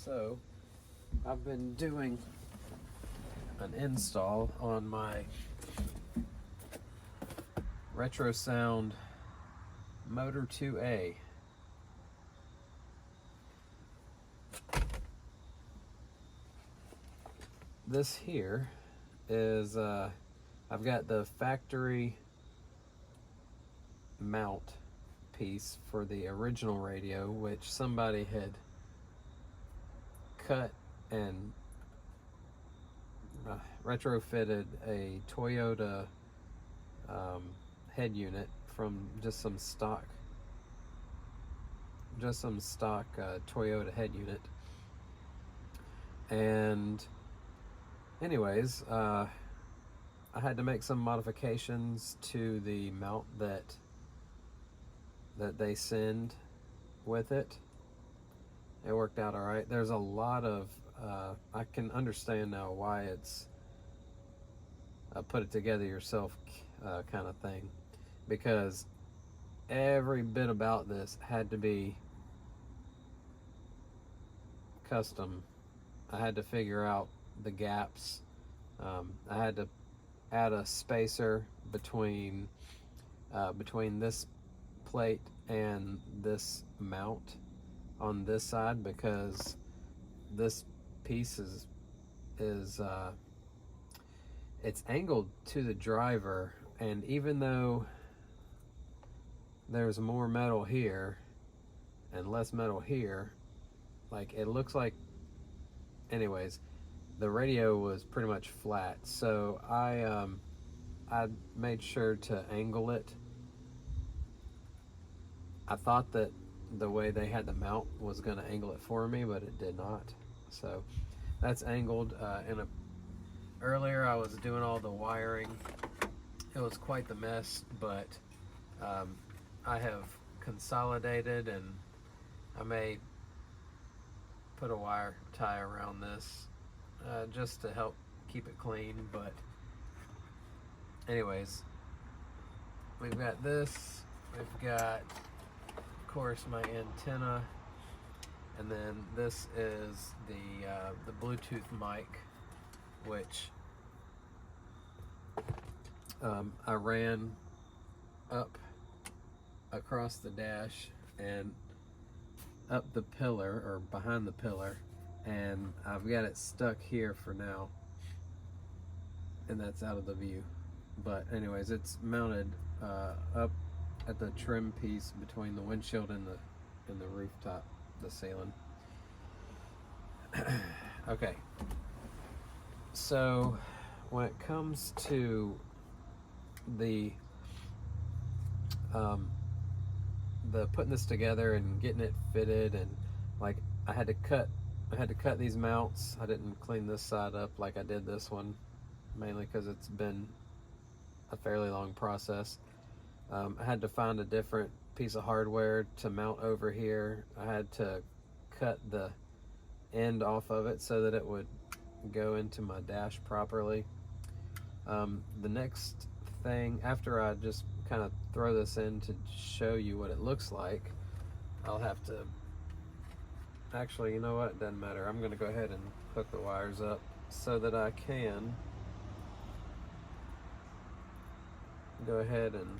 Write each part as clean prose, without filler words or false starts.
So I've been doing an install on my Retrosound M2A. This here is I've got the factory mount piece for the original radio, which somebody had cut and retrofitted a Toyota head unit from just some stock Toyota head unit. And anyways, I had to make some modifications to the mount that they send with it. It worked out all right. There's a lot of I can understand now why it's a put it together yourself kind of thing, because every bit about this had to be custom. I had to figure out the gaps. I had to add a spacer between this plate and this mount on this side, because this piece is it's angled to the driver, and even though there's more metal here and less metal here, like it looks like, anyways, the radio was pretty much flat. So I made sure to angle it. I thought that the way they had the mount was going to angle it for me, but it did not. So that's angled. Earlier I was doing all the wiring. It was quite the mess, but I have consolidated, and I may put a wire tie around this just to help keep it clean. But anyways, we've got this, we've got of course my antenna, and then this is the Bluetooth mic, which I ran up across the dash and up the pillar, or behind the pillar, and I've got it stuck here for now, and that's out of the view. But anyways, it's mounted up at the trim piece between the windshield and the rooftop, the ceiling. Okay, so when it comes to the putting this together and getting it fitted, and like I had to cut these mounts. I didn't clean this side up like I did this one, mainly because it's been a fairly long process. I had to find a different piece of hardware to mount over here. I had to cut the end off of it so that it would go into my dash properly. The next thing, after I just kind of throw this in to show you what it looks like, I'll have to, actually, you know what, it doesn't matter. I'm going to go ahead and hook the wires up so that I can go ahead and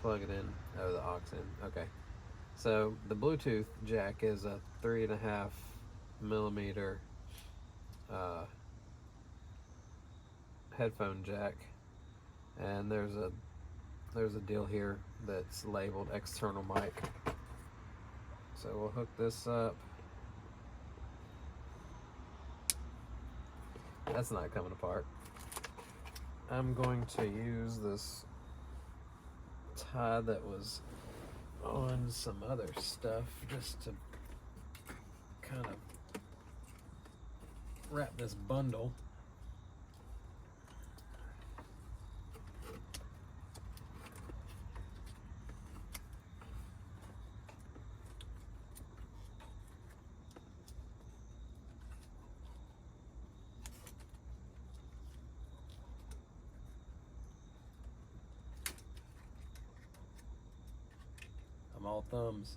plug it in. Oh, the aux in. Okay. So the Bluetooth jack is a 3.5 millimeter headphone jack, and there's a deal here that's labeled external mic. So we'll hook this up. That's not coming apart. I'm going to use this tie that was on some other stuff just to kind of wrap this bundle. all thumbs.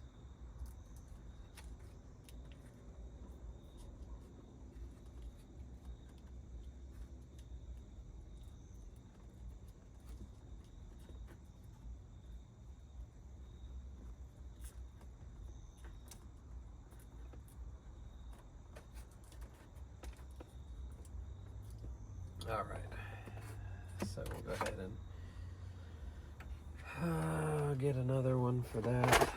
All right, so we'll go ahead and get another one for that.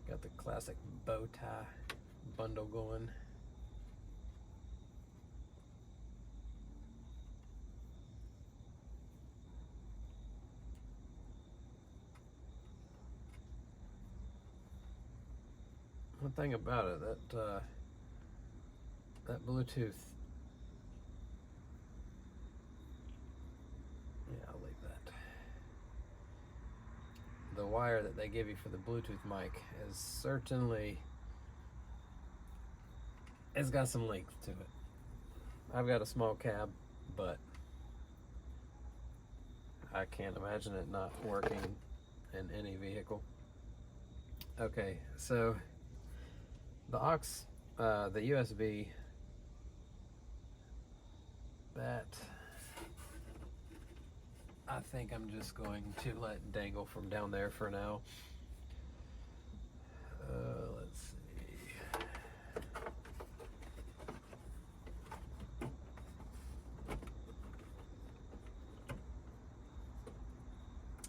Got the classic bow tie bundle going. One thing about it, that Bluetooth, yeah, I'll leave that. The wire that they give you for the Bluetooth mic is certainly, it's got some length to it. I've got a small cab, but I can't imagine it not working in any vehicle. Okay, so the aux, the USB, that I think I'm just going to let dangle from down there for now. Let's see.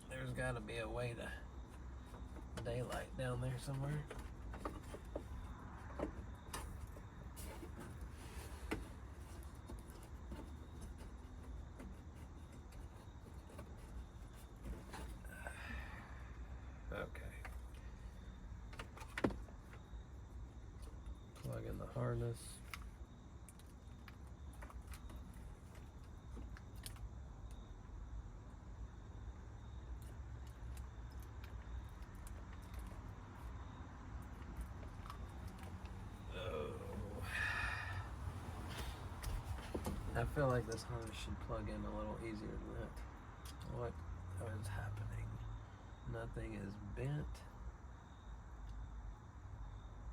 There's got to be a way to daylight down there somewhere. Okay. Plug in the harness. I feel like this harness should plug in a little easier than that. What is happening? Nothing is bent.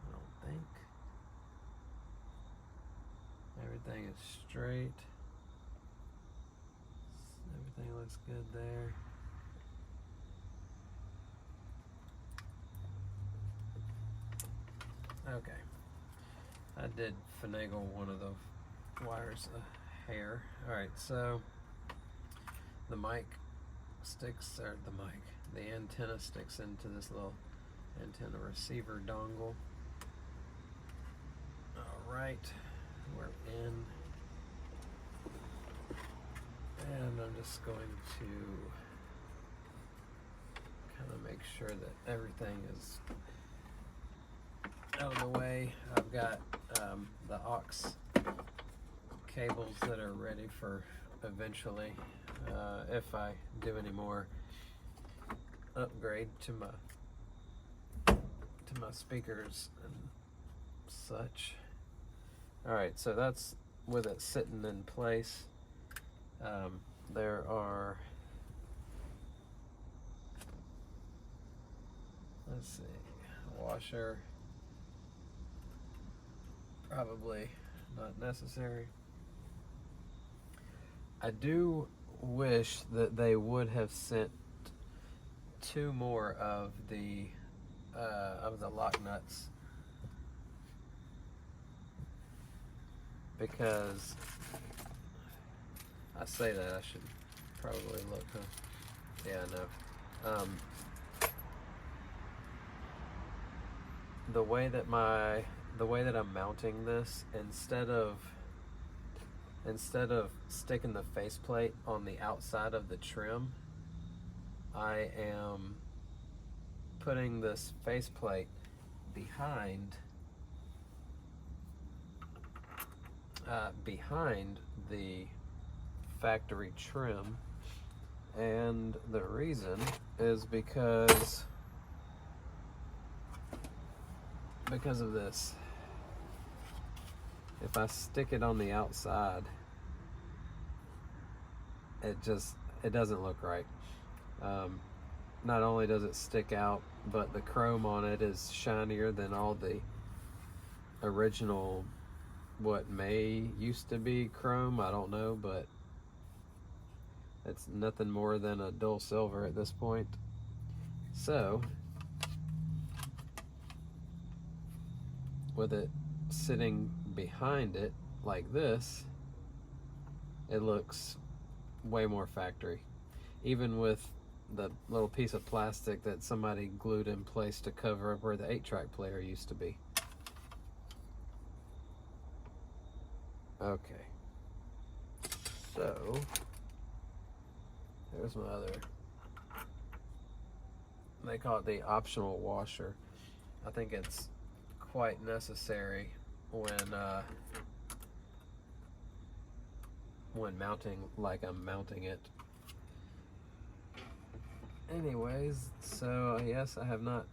I don't think. Everything is straight. Everything looks good there. Okay. I did finagle one of the wires a hair. Alright, so the mic sticks, or the antenna sticks into this little antenna receiver dongle. Alright, we're in. And I'm just going to kind of make sure that everything is out of the way. I've got the aux cables that are ready for eventually, if I do any more upgrade to my speakers and such. All right, so that's with it sitting in place. There are, let's see, a washer, probably not necessary. I do wish that they would have sent 2 more of the lock nuts, because I say that I should probably look, huh? Yeah, I know. The way that I'm mounting this, instead of sticking the faceplate on the outside of the trim, I am putting this faceplate behind the factory trim, and the reason is because of this. If I stick it on the outside, it doesn't look right. Not only does it stick out, but the chrome on it is shinier than all the original, what may used to be chrome, I don't know, but it's nothing more than a dull silver at this point. So with it sitting behind it like this, it looks way more factory, even with the little piece of plastic that somebody glued in place to cover up where the 8-track player used to be. Okay, so there's my other, they call it the optional washer. I think it's quite necessary when mounting, like I'm mounting it. Anyways, so yes, I have not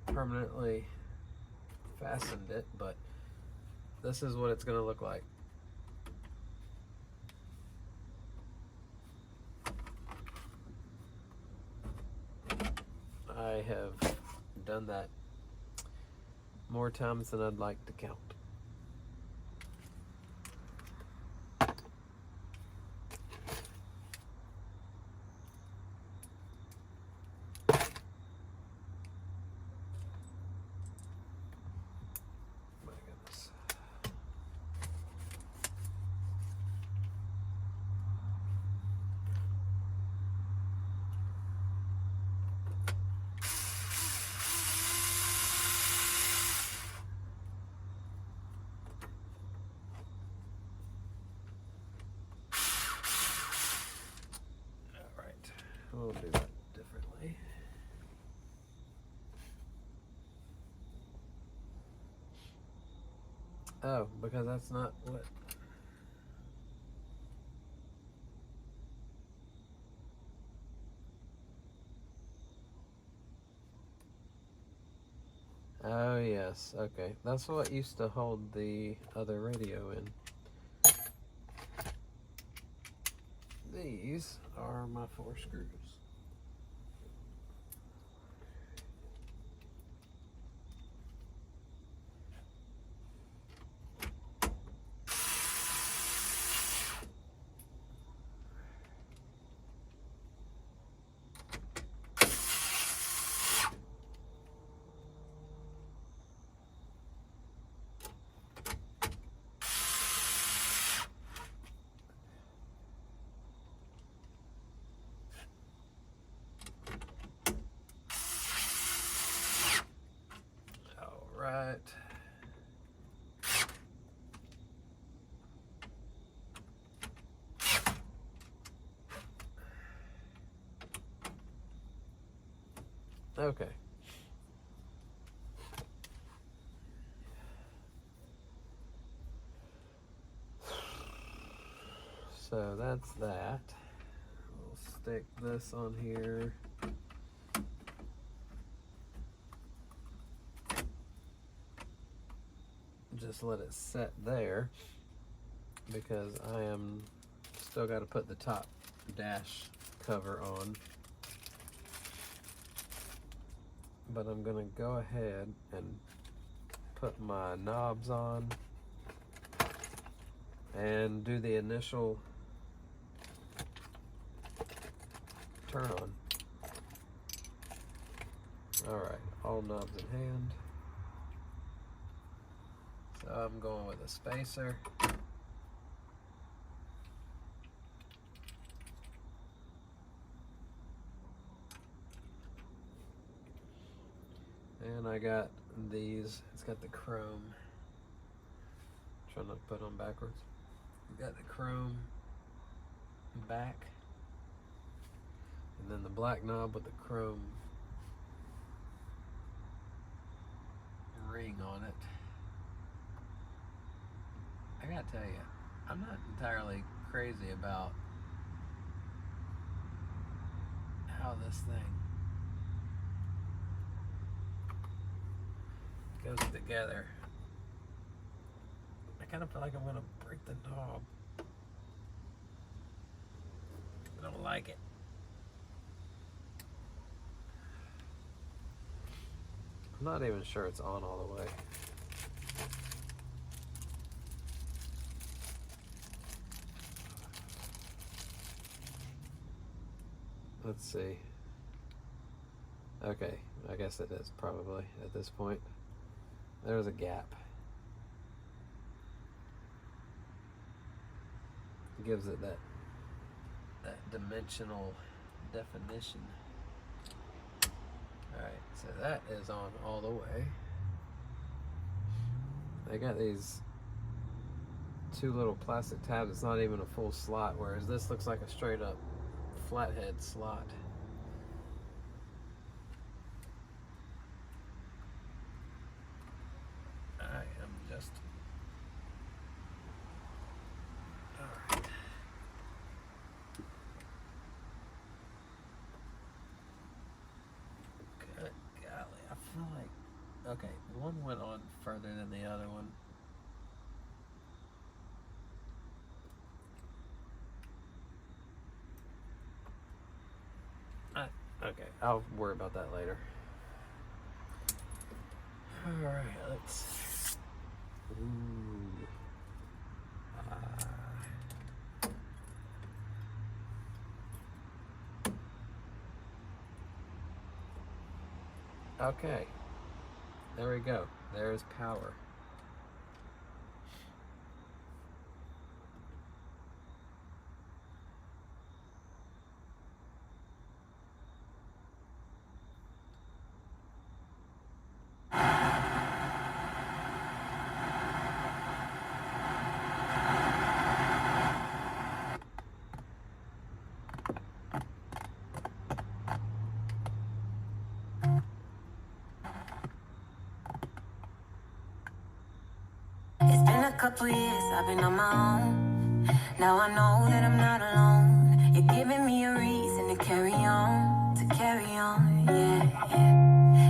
permanently fastened it, but this is what it's going to look like. I have done that more times than I'd like to count. My goodness. We'll do that differently. Oh, because that's not what... Oh yes, okay. That's what used to hold the other radio in. These are my 4 screws. Right. Okay. So that's that. We'll stick this on here. Just let it set there because I am still got to put the top dash cover on. But I'm gonna go ahead and put my knobs on and do the initial turn on. All right, all knobs in hand. So I'm going with a spacer. And I got these, it's got the chrome. Trying not to put on backwards. Got the chrome back. And then the black knob with the chrome ring on it. I gotta tell you, I'm not entirely crazy about this thing goes together. I kind of feel like I'm going to break the knob. I don't like it. I'm not even sure it's on all the way. Let's see. Okay, I guess it is probably at this point. There's a gap. It gives it that dimensional definition. Alright, so that is on all the way. They got these two little plastic tabs. It's not even a full slot, whereas this looks like a straight up flathead slot. I am just... Alright. Good golly, I feel like... Okay, one went on further than the other one. Okay, I'll worry about that later. Alright, let's... Ooh. Okay, there we go. There's power. It's been a couple years, I've been on my own. Now I know that I'm not alone. You're giving me a reason to carry on, yeah.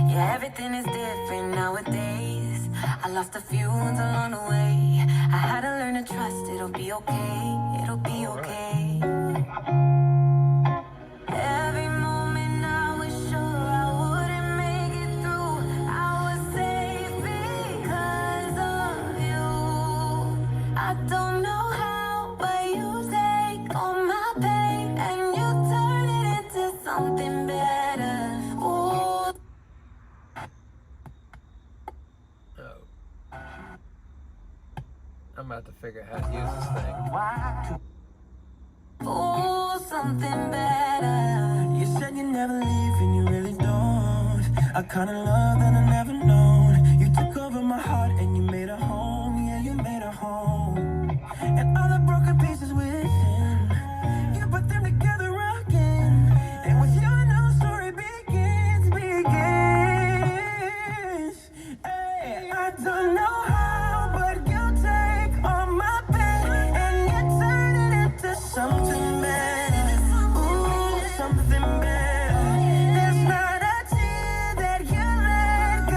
Yeah, everything is different nowadays. I lost a few ones along the way. I had to learn to trust, it'll be okay, it'll be okay. Every moment I was sure I wouldn't make it through. I was safe because of you. I don't know how, but you take all my pain and you turn it into something better. Ooh. Oh. I'm about to figure out how to use this thing. Ooh, something better. You said you never leave and you really don't. A kind of love that I never known. You took over my heart and you made a home. Yeah, you made a home. And all the broken pieces within, you put them together again. And with you, a new story begins. Hey, I don't know how, but you take all my pain and you turn it into something better. Ooh, something better. There's not a tear that you let go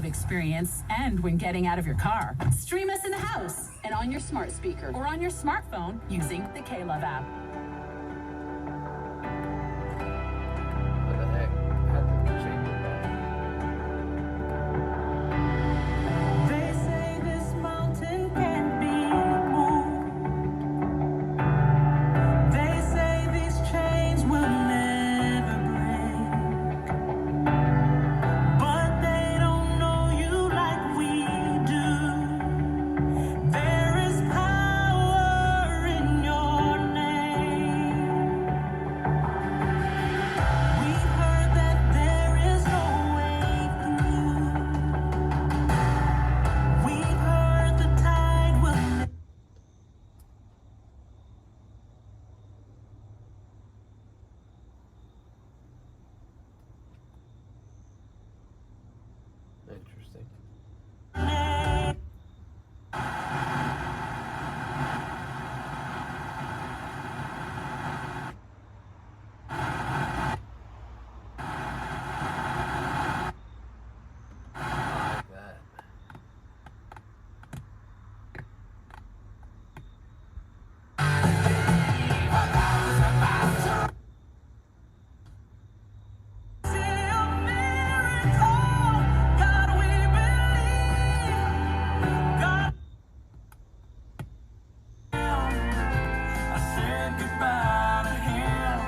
club experience and when getting out of your car. Stream us in the house and on your smart speaker or on your smartphone using the K-Love app. What the heck? I had to change it back. They say this mountain can't be moved. They say these chains will never break. But they don't know you like we do. There is power in your name. We've heard that there is no way through. We've heard the tide will never. Interesting. I like that. See a miracle, God, we believe. God, I said goodbye to him.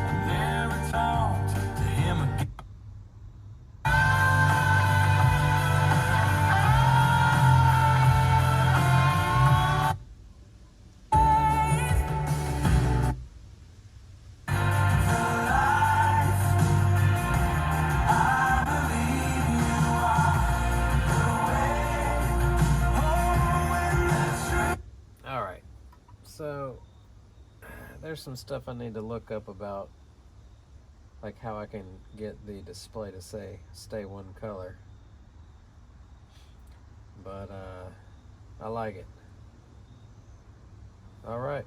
I never talked to him again. All right. So there's some stuff I need to look up about, like how I can get the display to say stay one color. But I like it. All right.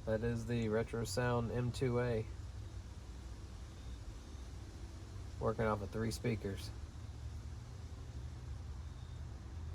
That is the Retrosound M2A. Working off of 3 speakers.